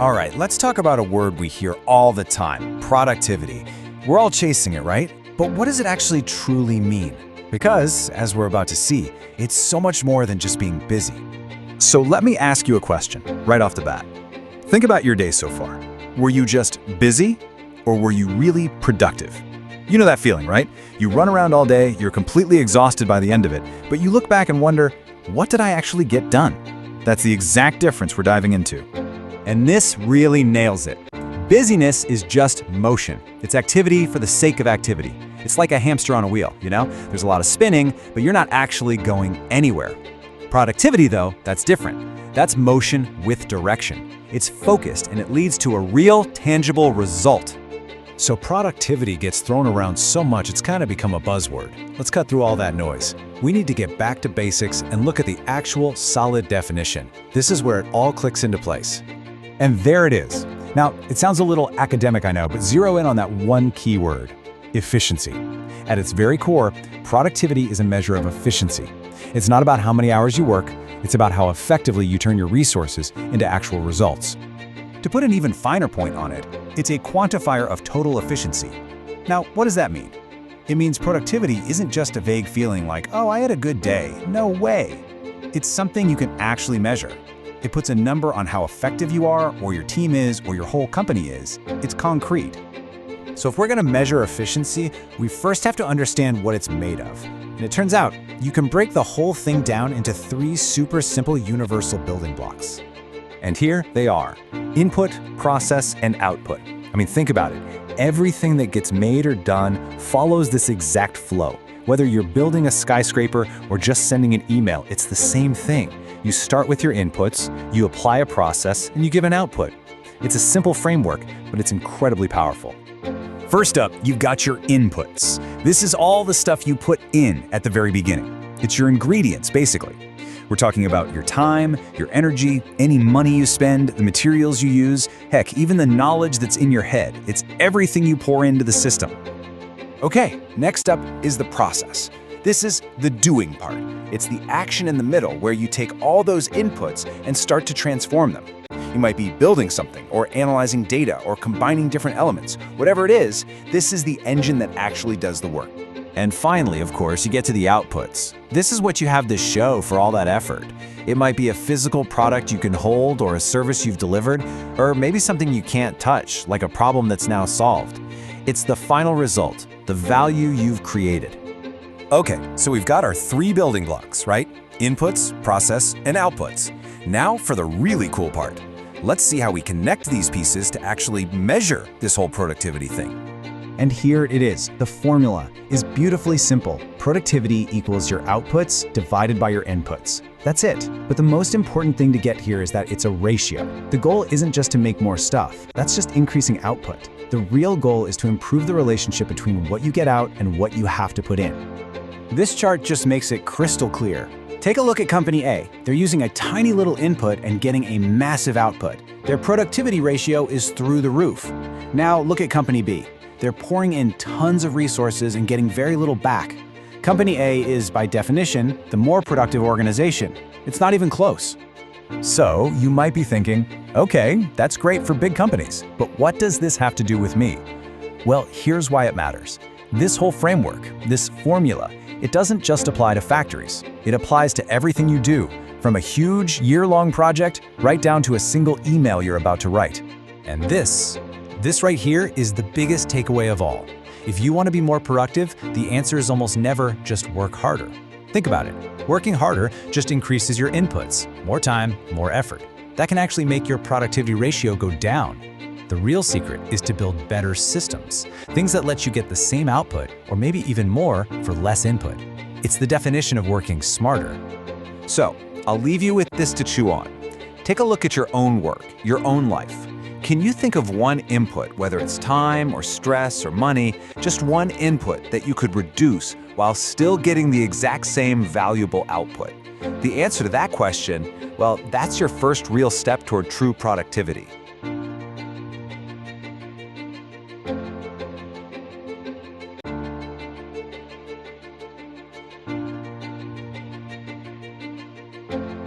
All right, let's talk about a word we hear all the time, productivity. We're all chasing it, right? But what does it actually truly mean? Because, as we're about to see, it's so much more than just being busy. So let me ask you a question right off the bat. Think about your day so far. Were you just busy, or were you really productive? You know that feeling, right? You run around all day, you're completely exhausted by the end of it, but you look back and wonder, what did I actually get done? That's the exact difference we're diving into. And this really nails it. Busyness is just motion. It's activity for the sake of activity. It's like a hamster on a wheel, you know? There's a lot of spinning, but you're not actually going anywhere. Productivity, though, that's different. That's motion with direction. It's focused and it leads to a real, tangible result. So productivity gets thrown around so much it's kind of become a buzzword. Let's cut through all that noise. We need to get back to basics and look at the actual solid definition. This is where it all clicks into place. And there it is. Now, it sounds a little academic, I know, but zero in on that one key word: efficiency. At its very core, productivity is a measure of efficiency. It's not about how many hours you work, it's about how effectively you turn your resources into actual results. To put an even finer point on it, it's a quantifier of total efficiency. Now, what does that mean? It means productivity isn't just a vague feeling like, oh, I had a good day. No way. It's something you can actually measure. It puts a number on how effective you are, or your team is, or your whole company is. It's concrete. So if we're going to measure efficiency, we first have to understand what it's made of. And it turns out, you can break the whole thing down into 3 super simple universal building blocks. And here they are: input, process, and output. I mean, think about it. Everything that gets made or done follows this exact flow. Whether you're building a skyscraper or just sending an email, it's the same thing. You start with your inputs, you apply a process, and you give an output. It's a simple framework, but it's incredibly powerful. First up, you've got your inputs. This is all the stuff you put in at the very beginning. It's your ingredients, basically. We're talking about your time, your energy, any money you spend, the materials you use, heck, even the knowledge that's in your head. It's everything you pour into the system. Okay, next up is the process. This is the doing part. It's the action in the middle where you take all those inputs and start to transform them. You might be building something, or analyzing data, or combining different elements. Whatever it is, this is the engine that actually does the work. And finally, of course, you get to the outputs. This is what you have to show for all that effort. It might be a physical product you can hold, or a service you've delivered, or maybe something you can't touch, like a problem that's now solved. It's the final result, the value you've created. Okay, so we've got our 3 building blocks, right? Inputs, process, and outputs. Now for the really cool part. Let's see how we connect these pieces to actually measure this whole productivity thing. And here it is. The formula is beautifully simple. Productivity equals your outputs divided by your inputs. That's it. But the most important thing to get here is that it's a ratio. The goal isn't just to make more stuff. That's just increasing output. The real goal is to improve the relationship between what you get out and what you have to put in. This chart just makes it crystal clear. Take a look at Company A. They're using a tiny little input and getting a massive output. Their productivity ratio is through the roof. Now look at Company B. They're pouring in tons of resources and getting very little back. Company A is, by definition, the more productive organization. It's not even close. So you might be thinking, okay, that's great for big companies, but what does this have to do with me? Well, here's why it matters. This whole framework, this formula, it doesn't just apply to factories. It applies to everything you do, from a huge year-long project right down to a single email you're about to write. And this right here is the biggest takeaway of all. If you want to be more productive, the answer is almost never just work harder. Think about it. Working harder just increases your inputs. More time, more effort. That can actually make your productivity ratio go down. The real secret is to build better systems, things that let you get the same output, or maybe even more, for less input. It's the definition of working smarter. So, I'll leave you with this to chew on. Take a look at your own work, your own life. Can you think of one input, whether it's time or stress or money, just one input that you could reduce while still getting the exact same valuable output? The answer to that question, well, that's your first real step toward true productivity.